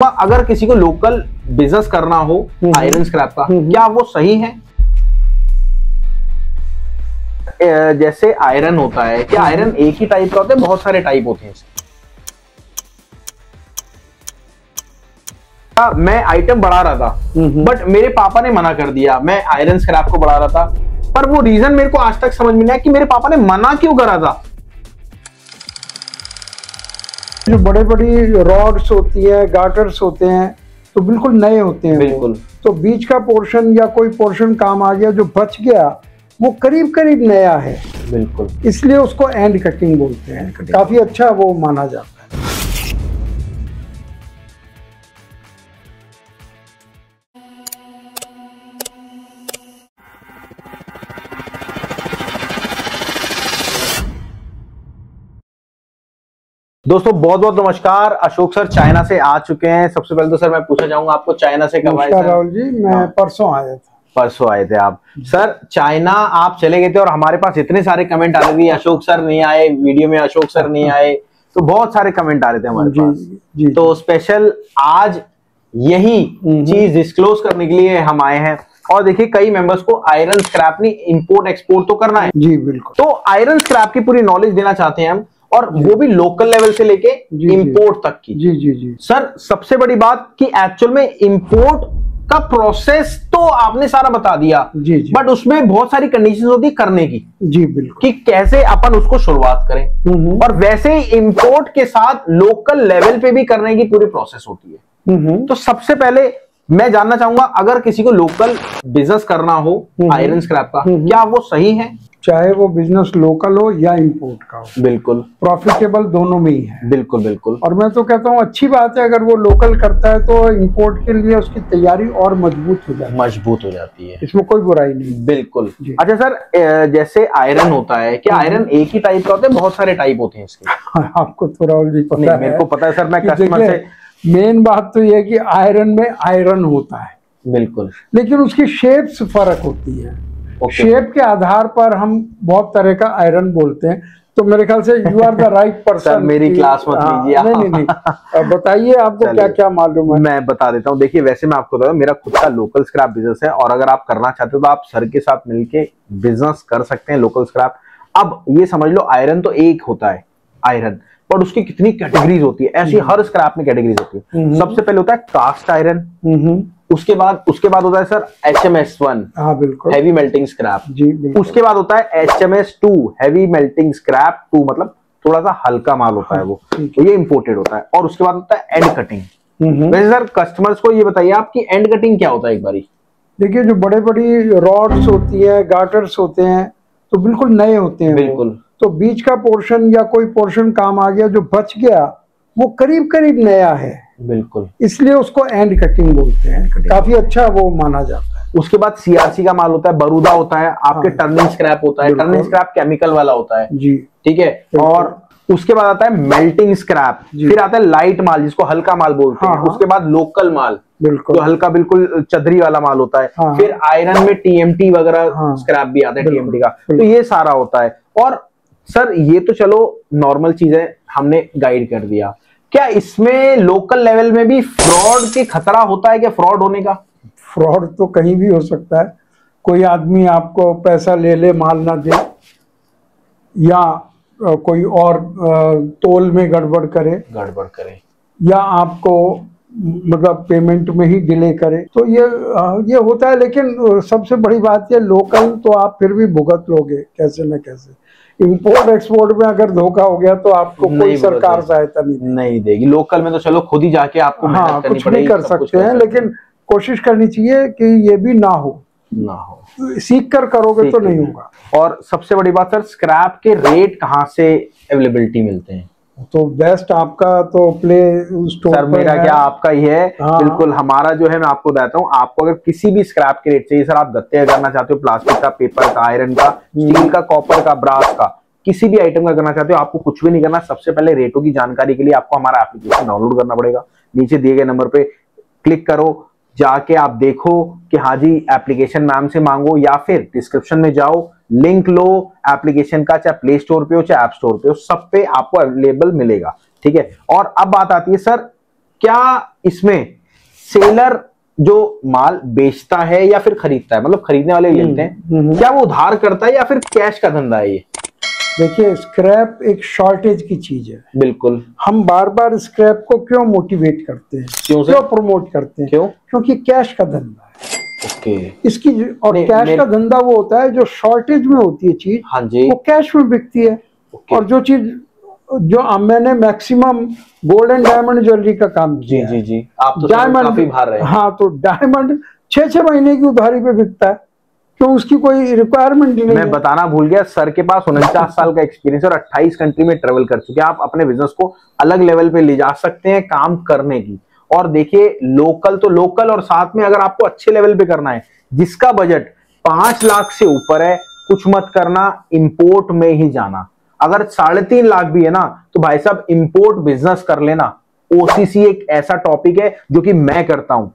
अगर किसी को लोकल बिजनेस करना हो आयरन स्क्रैप का, क्या वो सही है? जैसे आयरन होता है, क्या आयरन एक ही टाइप का होता है? बहुत सारे टाइप होते हैं इसके। मैं आइटम बढ़ा रहा था बट मेरे पापा ने मना कर दिया। मैं आयरन स्क्रैप को बढ़ा रहा था पर वो रीजन मेरे को आज तक समझ में नहीं आया कि मेरे पापा ने मना क्यों करा था। जो बड़े बड़ी रॉड्स होती है, गार्टर्स होते हैं, तो बिल्कुल नए होते हैं। बिल्कुल। तो बीच का पोर्शन या कोई पोर्शन काम आ गया, जो बच गया वो करीब करीब नया है। बिल्कुल, इसलिए उसको एंड कटिंग बोलते हैं। काफी अच्छा वो माना जाता है। दोस्तों बहुत बहुत नमस्कार। अशोक सर चाइना से आ चुके हैं। सबसे पहले तो सर मैं पूछना चाहूंगा आपको चाइना से कब आए? राहुल जी, मैं परसों आया था। परसों आए थे आप सर। चाइना आप चले गए थे और हमारे पास इतने सारे कमेंट आ रहे थे, अशोक सर नहीं आए वीडियो में, अशोक सर नहीं आए, तो बहुत सारे कमेंट आ रहे थे हमारे पास। तो स्पेशल आज यही चीज डिस्क्लोज करने के लिए हम आए हैं। और देखिए कई मेंबर्स को आयरन स्क्रैप नहीं इंपोर्ट एक्सपोर्ट तो करना है। जी बिल्कुल। तो आयरन स्क्रैप की पूरी नॉलेज देना चाहते हैं हम, और वो भी लोकल लेवल से लेके इंपोर्ट तक की। जी जी जी सर सबसे बड़ी बात कि एक्चुअल में इंपोर्ट का प्रोसेस तो आपने सारा बता दिया। जी जी। बट उसमें बहुत सारी कंडीशंस होती है करने की। जी बिल्कुल। कि कैसे अपन उसको शुरुआत करें, और वैसे ही इंपोर्ट के साथ लोकल लेवल पे भी करने की पूरी प्रोसेस होती है। तो सबसे पहले मैं जानना चाहूंगा, अगर किसी को लोकल बिजनेस करना हो आयरन स्क्रैप का, क्या वो सही है? चाहे वो बिजनेस लोकल हो या इंपोर्ट का हो, बिल्कुल प्रॉफिटेबल दोनों में ही है। बिल्कुल बिल्कुल। और मैं तो कहता हूँ अच्छी बात है, अगर वो लोकल करता है तो इंपोर्ट के लिए उसकी तैयारी और मजबूत हो जाती है। इसमें कोई बुराई नहीं। बिल्कुल। अच्छा सर, जैसे आयरन होता है, क्या आयरन एक ही टाइप का होता है? बहुत सारे टाइप होते हैं इसके। आपको तो राहुल जी पता है? मेरे को पता है सर, मैं कस्टमर से। मेन बात तो ये कि आयरन में आयरन होता है, बिल्कुल, लेकिन उसकी शेप्स फर्क होती है। शेप के आधार पर हम बहुत तरह का आयरन बोलते हैं। तो मेरे ख्याल से you are the right person. मेरी क्लास मत लीजिए। नहीं, बताइए आपको क्या क्या मालूम है। मैं बता देता हूँ। देखिए वैसे मैं आपको बता, मेरा खुद का लोकल स्क्रैप बिजनेस है, और अगर आप करना चाहते हो तो आप सर के साथ मिलके बिजनेस कर सकते हैं लोकल स्क्रैप। अब ये समझ लो आयरन तो एक होता है आयरन, पर उसकी कितनी कैटेगरीज होती है। ऐसी हर स्क्रैप में कैटेगरीज होती है। सबसे पहले होता है कास्ट आयरन, उसके बाद होता है सर HMS1, हाँ बिल्कुल, हैवी मेल्टिंग स्क्रैप। जी उसके बाद होता है HMS2, हैवी मेल्टिंग स्क्रैप 2, मतलब थोड़ा सा हल्का माल होता है वो, तो ये इंपोर्टेड होता है। और उसके बाद होता है एंड कटिंग। वैसे सर कस्टमर्स को ये बताइए आपकी एंड कटिंग क्या होता है एक बारी? देखिए जो बड़े बड़ी रॉड्स होती है, गार्टर्स होते हैं, तो बिल्कुल नए होते हैं। बिल्कुल। तो बीच का पोर्शन या कोई पोर्शन काम आ गया, जो बच गया वो करीब करीब नया है। बिल्कुल। इसलिए उसको एंड कटिंग बोलते हैं। काफी अच्छा वो माना जाता है। उसके बाद CRC का माल होता है, बरूदा होता है, आपके टर्निंग स्क्रैप होता है। टर्निंग स्क्रैप केमिकल वाला होता है जी, ठीक है। और उसके बाद आता है मेल्टिंग स्क्रैप, फिर आता है लाइट माल जिसको हल्का माल बोलते हैं। उसके बाद लोकल माल, जो हल्का बिल्कुल चदरी वाला माल होता है। फिर आयरन में TMT वगैरह स्क्रैप भी आता है, TMT का। तो ये सारा होता है। और सर ये तो चलो नॉर्मल चीजें हमने गाइड कर दिया, क्या इसमें लोकल लेवल में भी फ्रॉड के खतरा होता है? क्या फ्रॉड होने का? फ्रॉड तो कहीं भी हो सकता है। कोई आदमी आपको पैसा ले माल ना दे, या कोई और तोल में गड़बड़ करे, या आपको मतलब पेमेंट में ही डिले करे, तो ये होता है। लेकिन सबसे बड़ी बात ये, लोकल तो आप फिर भी भुगत लोगे कैसे न कैसे। इंपोर्ट एक्सपोर्ट में अगर धोखा हो गया तो आपको कोई सरकार सहायता नहीं देगी। लोकल में तो चलो खुद ही जाके आपको कुछ नहीं कर सकते हैं, लेकिन कोशिश करनी चाहिए कि ये भी ना हो। सीख कर करोगे तो नहीं होगा। और सबसे बड़ी बात सर, स्क्रैप के रेट कहाँ से अवेलेबिलिटी मिलते हैं? तो बेस्ट आपका तो प्ले स्टोर सर मेरा क्या आपका ही है। बिल्कुल हमारा जो है, मैं आपको बताता हूँ। आपको अगर किसी भी स्क्रैप के रेट चाहिए सर, आप गत्ते करना चाहते हो, प्लास्टिक का, पेपर का, आयरन का, स्टील का, कॉपर का, ब्रास का, किसी भी आइटम का करना चाहते हो, आपको कुछ भी नहीं करना। सबसे पहले रेटों की जानकारी के लिए आपको हमारा एप्लीकेशन डाउनलोड करना पड़ेगा। नीचे दिए गए नंबर पे क्लिक करो, जाके आप देखो कि हाँ जी एप्लीकेशन मैम से मांगो, या फिर डिस्क्रिप्शन में जाओ, लिंक लो एप्लीकेशन का, चाहे प्ले स्टोर पे हो चाहे ऐप स्टोर पे हो, सब पे आपको अवेलेबल मिलेगा। ठीक है। और अब बात आती है सर क्या इसमें सेलर जो माल बेचता है या फिर खरीदता है, मतलब खरीदने वाले लेते हैं, क्या वो उधार करता है या फिर कैश का धंधा है ये? देखिए, स्क्रैप एक शॉर्टेज की चीज है। बिल्कुल। हम बार बार स्क्रैप को क्यों मोटिवेट करते हैं, क्यों प्रमोट करते हैं? क्योंकि कैश का धंधा है। ओके। इसकी और कैश का धंधा वो होता है जो शॉर्टेज में होती है चीज, हाँ जी, वो कैश में बिकती है। और जो चीज जो मैंने maximum gold and diamond jewellery का काम किया। जी जी जी, आप तो काफी बाहर रहे। हाँ, तो डायमंड 6-6 महीने की उधारी पे बिकता है, क्यों? उसकी कोई रिक्वायरमेंट ही नहीं। मैं बताना भूल गया, सर के पास 49 साल का एक्सपीरियंस और 28 कंट्री में ट्रेवल कर चुके हैं। आप अपने बिजनेस को अलग लेवल पे ले जा सकते हैं काम करने की। और देखिए, लोकल तो लोकल, और साथ में अगर आपको अच्छे लेवल पे करना है, जिसका बजट 5 लाख से ऊपर है, कुछ मत करना, इंपोर्ट में ही जाना। अगर 3.5 लाख भी है ना, तो भाई साहब इंपोर्ट बिजनेस कर लेना। ओसीसी एक ऐसा टॉपिक है जो कि मैं करता हूं,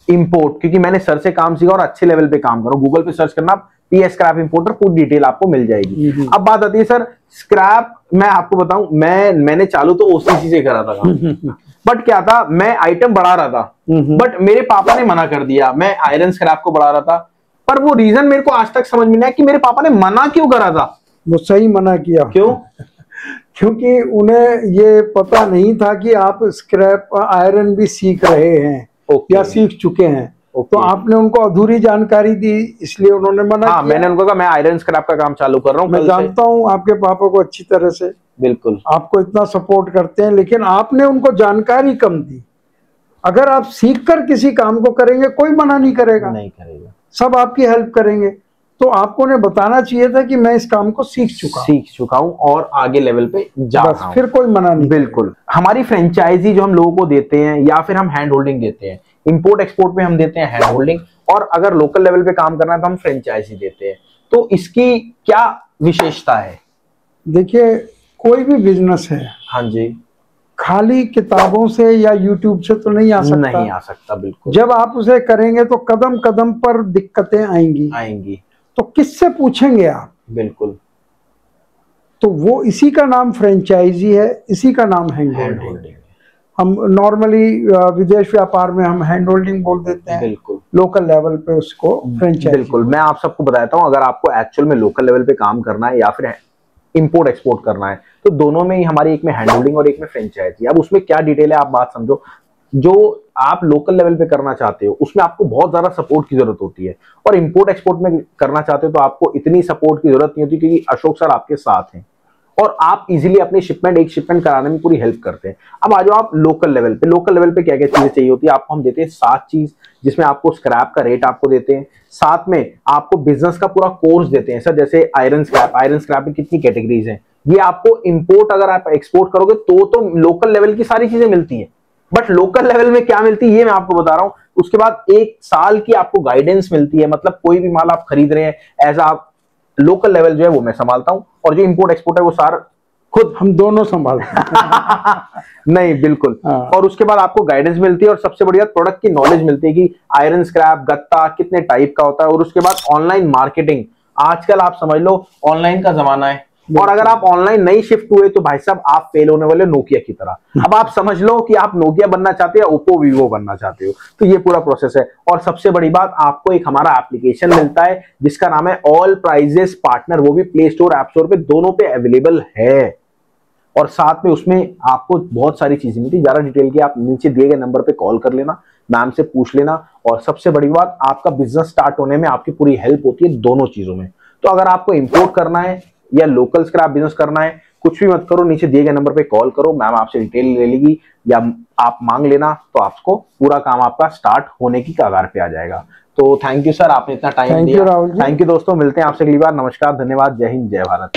इंपोर्ट, क्योंकि मैंने सर से काम सीखा और अच्छे लेवल पे काम करो। गूगल पे सर्च करना पीएस स्क्रैप इंपोर्टर, पूरी डिटेल आपको मिल जाएगी। अब बात आती है सर स्क्रैप, मैं आपको बताऊं, मैंने चालू तो ओसीसी से करा था काम। बट क्या था, मैं आइटम बढ़ा रहा था, बट मेरे पापा ने मना कर दिया। मैं आयरन स्क्रैप को बढ़ा रहा था, पर वो रीजन मेरे को आज तक समझ में नहीं आया कि मेरे पापा ने मना क्यों करा था। वो सही मना किया। क्यों? क्योंकि उन्हें ये पता नहीं था कि आप स्क्रैप आयरन भी सीख रहे हैं या सीख चुके हैं। तो आपने उनको अधूरी जानकारी दी, इसलिए उन्होंने मना किया। मैंने उनको कहा मैं आयरन स्क्रैप का काम चालू कर रहा हूँ। मैं जानता हूँ आपके पापा को अच्छी तरह से, बिल्कुल, आपको इतना सपोर्ट करते हैं, लेकिन आपने उनको जानकारी कम दी। अगर आप सीखकर किसी काम को करेंगे, कोई मना नहीं करेगा, सब आपकी हेल्प करेंगे। तो आपको ने बताना चाहिए था कि मैं इस काम को सीख चुका हूँ और आगे लेवल पे जा रहा हूं। फिर कोई मना नहीं। बिल्कुल। हमारी फ्रेंचाइजी जो हम लोगों को देते हैं, या फिर हम हैंड होल्डिंग देते हैं, इंपोर्ट एक्सपोर्ट में हम देते हैं हैंड होल्डिंग, और अगर लोकल लेवल पे काम करना है तो हम फ्रेंचाइजी देते हैं। तो इसकी क्या विशेषता है? देखिए, कोई भी बिजनेस है, हाँ जी, खाली किताबों से या यूट्यूब से तो नहीं आ सकता। बिल्कुल। जब आप उसे करेंगे तो कदम कदम पर दिक्कतें आएंगी। तो किससे पूछेंगे आप? बिल्कुल। तो वो इसी का नाम फ्रेंचाइजी है, इसी का नाम हैंड होल्डिंग। हम नॉर्मली विदेश व्यापार में हम हैंड होल्डिंग बोल देते हैं, बिल्कुल। लोकल लेवल पे उसको फ्रेंचाइजी। बिल्कुल। मैं आप सबको बताता हूँ, अगर आपको एक्चुअल में लोकल लेवल पे काम करना है या फिर इंपोर्ट एक्सपोर्ट करना है, तो दोनों में ही हमारी, एक में हैंड होल्डिंग और एक में फ्रेंचाइजी। अब उसमें क्या डिटेल है आप बात समझो। जो आप लोकल लेवल पे करना चाहते हो उसमें आपको बहुत ज्यादा सपोर्ट की जरूरत होती है, और इंपोर्ट एक्सपोर्ट में करना चाहते हो तो आपको इतनी सपोर्ट की जरूरत नहीं होती, क्योंकि अशोक सर आपके साथ हैं और आप इजीली अपनी एक शिपमेंट कराने में पूरी हेल्प करते हैं। अब आ जाओ आप लोकल लेवल पे। लोकल लेवल पे क्या क्या चीजें चाहिए होती है आपको? हम देते हैं 7 चीज, जिसमें आपको स्क्रैप का रेट आपको देते हैं, साथ में आपको बिजनेस का पूरा कोर्स देते हैं सर। जैसे आयरन स्क्रैप में कितनी कैटेगरीज हैं, ये आपको इंपोर्ट अगर आप एक्सपोर्ट करोगे तो लोकल लेवल की सारी चीजें मिलती है, बट लोकल लेवल में क्या मिलती है ये मैं आपको बता रहा हूं। उसके बाद 1 साल की आपको गाइडेंस मिलती है, मतलब कोई भी माल आप खरीद रहे हैं, ऐसा आप लोकल लेवल जो है वो मैं संभालता हूं, और जो इंपोर्ट एक्सपोर्ट है वो सारा खुद हम दोनों संभालते हैं। नहीं, बिल्कुल। और उसके बाद आपको गाइडेंस मिलती है, और सबसे बढ़िया प्रोडक्ट की नॉलेज मिलती है कि आयरन स्क्रैप गत्ता कितने टाइप का होता है। और उसके बाद ऑनलाइन मार्केटिंग, आजकल आप समझ लो ऑनलाइन का जमाना है, और अगर आप ऑनलाइन नहीं शिफ्ट हुए तो भाई साहब आप फेल होने वाले नोकिया की तरह। अब आप समझ लो कि आप नोकिया बनना चाहते हो या ओप्पो वीवो बनना चाहते हो, तो ये पूरा प्रोसेस है। और सबसे बड़ी बात, आपको एक हमारा एप्लीकेशन मिलता है जिसका नाम है ऑल प्राइजेस पार्टनर, वो भी प्ले स्टोर ऐप स्टोर पे दोनों पे अवेलेबल है, और साथ में उसमें आपको बहुत सारी चीजें मिलती है। ज्यादा डिटेल की आप नीचे दिए गए नंबर पे कॉल कर लेना, मैम से पूछ लेना, और सबसे बड़ी बात, आपका बिजनेस स्टार्ट होने में आपकी पूरी हेल्प होती है दोनों चीजों में। तो अगर आपको इंपोर्ट करना है या लोकल स्क्रैप बिजनेस करना है, कुछ भी मत करो, नीचे दिए गए नंबर पे कॉल करो, मैम आपसे डिटेल ले लेगी, या आप मांग लेना, तो आपको पूरा काम आपका स्टार्ट होने की कगार पे आ जाएगा। तो थैंक यू सर, आपने इतना टाइम दिया। थैंक यू दोस्तों, मिलते हैं आपसे अगली बार। नमस्कार, धन्यवाद, जय हिंद, जय भारत।